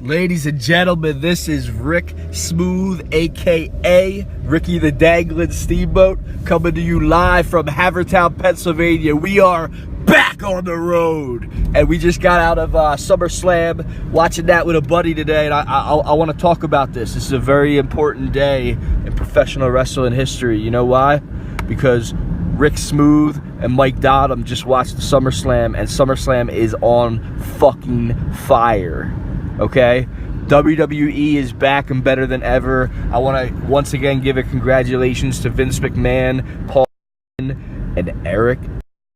Ladies and gentlemen, this is Rick Smooth, aka Ricky the Dangling Steamboat, coming to you live from Havertown, Pennsylvania. We are back on the road, and we just got out of Summerslam, watching that with a buddy today, and I want to talk about this. This is a very important day in professional wrestling history. You know why? Because Rick Smooth and Mike Dottam just watched the Summerslam, and Summerslam is on fucking fire. Okay, WWE is back and better than ever. I want to once again give a congratulations to Vince McMahon, Paul, and Eric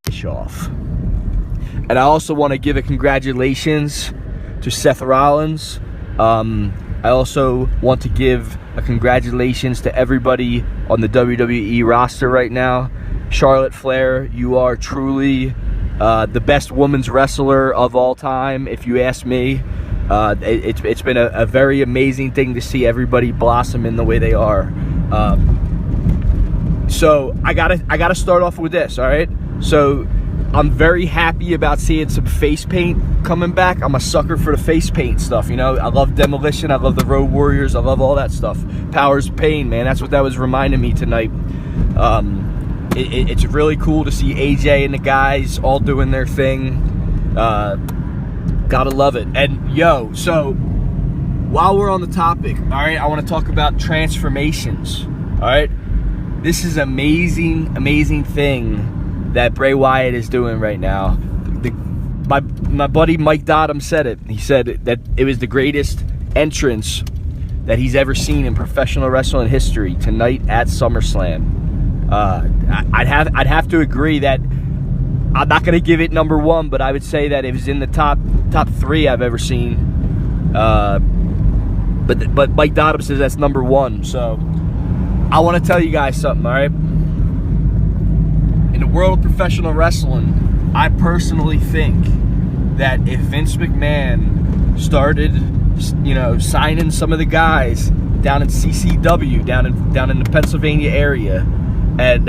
Bischoff. And I also want to give a congratulations to Seth Rollins. I also want to give a congratulations to everybody on the WWE roster right now. Charlotte Flair, you are truly the best women's wrestler of all time, if you ask me. It's been a very amazing thing to see everybody blossom in the way they are. So I gotta start off with this, all right? So I'm very happy about seeing some face paint coming back. I'm a sucker for the face paint stuff, you know. I love Demolition, I love the Road Warriors, I love all that stuff. Powers of Pain, man, that's what that was reminding me tonight. It's really cool to see AJ and the guys all doing their thing. Gotta love it. And yo, so while we're on the topic, all right, I want to talk about transformations. All right, this is amazing thing that Bray Wyatt is doing right now. My buddy Mike Dottam said it. He said that it was the greatest entrance that he's ever seen in professional wrestling history tonight at SummerSlam. I'd have to agree that I'm not going to give it number one, but I would say that it was in the top three I've ever seen. But Mike Dottam says that's number one. So I want to tell you guys something, all right? In the world of professional wrestling, I personally think that if Vince McMahon started, you know, signing some of the guys down in CCW, down in the Pennsylvania area, and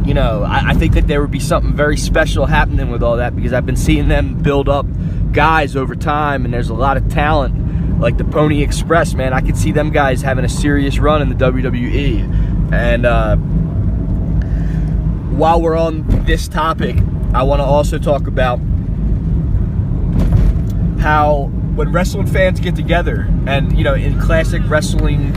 you know, I think that there would be something very special happening with all that, because I've been seeing them build up guys over time, and there's a lot of talent, like the Pony Express, man. I could see them guys having a serious run in the WWE. And while we're on this topic, I want to also talk about how when wrestling fans get together, and, you know, in classic wrestling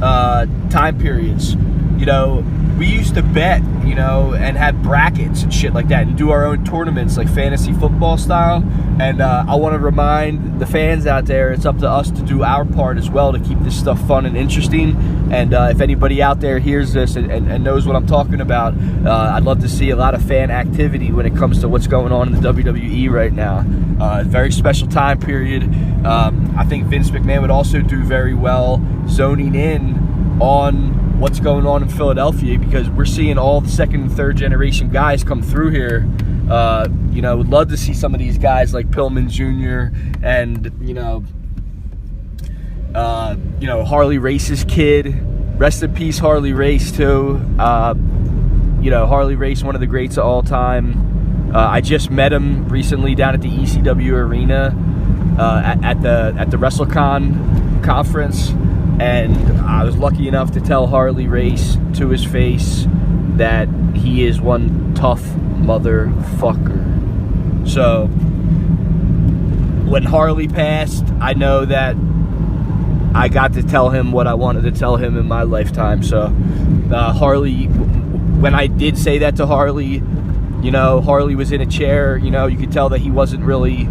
time periods, you know, we used to bet, you know, and have brackets and shit like that, and do our own tournaments, like fantasy football style. And I want to remind the fans out there, it's up to us to do our part as well to keep this stuff fun and interesting. And if anybody out there hears this and knows what I'm talking about, I'd love to see a lot of fan activity when it comes to what's going on in the WWE right now. Very special time period. I think Vince McMahon would also do very well zoning in on what's going on in Philadelphia, because we're seeing all the second and third generation guys come through here. You know, would love to see some of these guys like Pillman Jr. and you know, Harley Race's kid. Rest in peace, Harley Race too. You know, Harley Race, one of the greats of all time. I just met him recently down at the ECW arena at the WrestleCon conference. And I was lucky enough to tell Harley Race to his face that he is one tough motherfucker. So when Harley passed, I know that I got to tell him what I wanted to tell him in my lifetime. So Harley, when I did say that to Harley, you know, Harley was in a chair. You know, you could tell that he wasn't really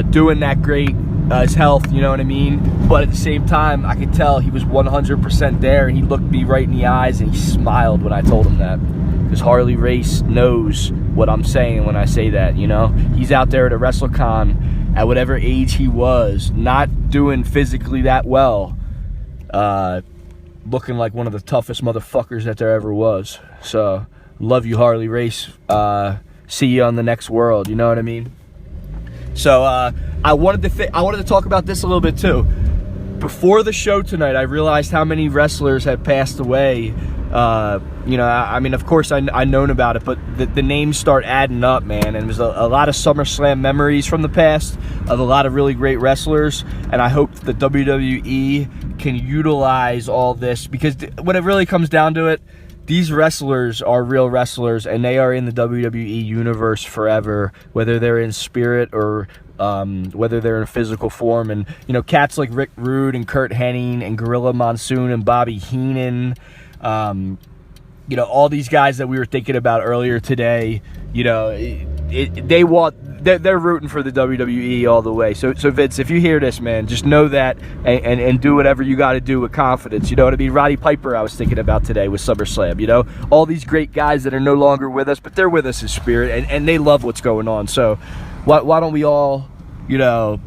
doing that great. His health, you know what I mean? But at the same time, I could tell he was 100% there, and he looked me right in the eyes and he smiled when I told him that. Because Harley Race knows what I'm saying when I say that, you know? He's out there at a WrestleCon at whatever age he was, not doing physically that well, looking like one of the toughest motherfuckers that there ever was. So, love you, Harley Race. See you on the next world, you know what I mean? So I wanted to talk about this a little bit too. Before the show tonight, I realized how many wrestlers had passed away You know, I mean, of course, I known about it, but the names start adding up, man. And there's a lot of SummerSlam memories from the past of a lot of really great wrestlers. And I hope the WWE can utilize all this, because when it really comes down to it, these wrestlers are real wrestlers, and they are in the WWE universe forever, whether they're in spirit or whether they're in physical form. And, you know, cats like Rick Rude and Kurt Hennig and Gorilla Monsoon and Bobby Heenan, you know, all these guys that we were thinking about earlier today, you know, they're rooting for the WWE all the way. So Vince, if you hear this, man, just know that and do whatever you got to do with confidence. You know what I mean? Roddy Piper, I was thinking about today with SummerSlam. You know, all these great guys that are no longer with us, but they're with us in spirit, and they love what's going on. So why don't we all, you know,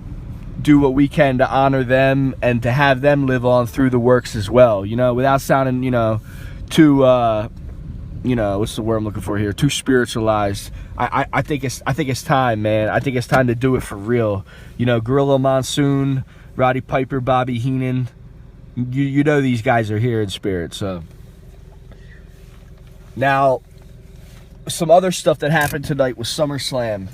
do what we can to honor them and to have them live on through the works as well, you know, without sounding, you know, too you know, what's the word I'm looking for here, too spiritualized. I think it's time, man. I think it's time to do it for real. You know, Gorilla Monsoon, Roddy Piper, Bobby Heenan, you know, these guys are here in spirit. So now, some other stuff that happened tonight was SummerSlam.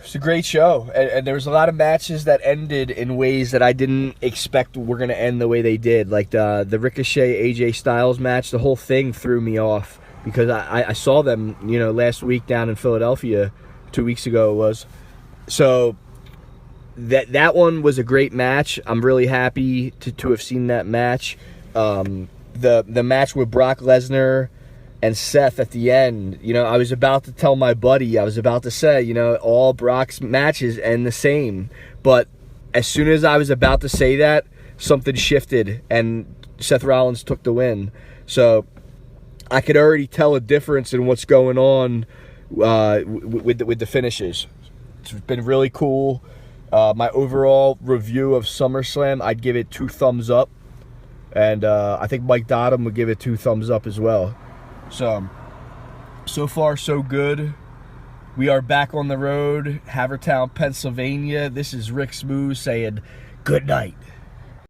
It's a great show, and there was a lot of matches that ended in ways that I didn't expect were going to end the way they did. Like the Ricochet AJ Styles match, the whole thing threw me off, because I saw them, you know, last week down in Philadelphia, 2 weeks ago it was. So that one was a great match. I'm really happy to have seen that match. The match with Brock Lesnar and Seth at the end, you know, I was about to tell my buddy, I was about to say, you know, all Brock's matches end the same. But as soon as I was about to say that, something shifted and Seth Rollins took the win. So I could already tell a difference in what's going on with the finishes. It's been really cool. My overall review of SummerSlam, I'd give it 2 thumbs up. And I think Mike Dottam would give it 2 thumbs up as well. So far, so good. We are back on the road, Havertown, Pennsylvania. This is Rick Smooth saying good night.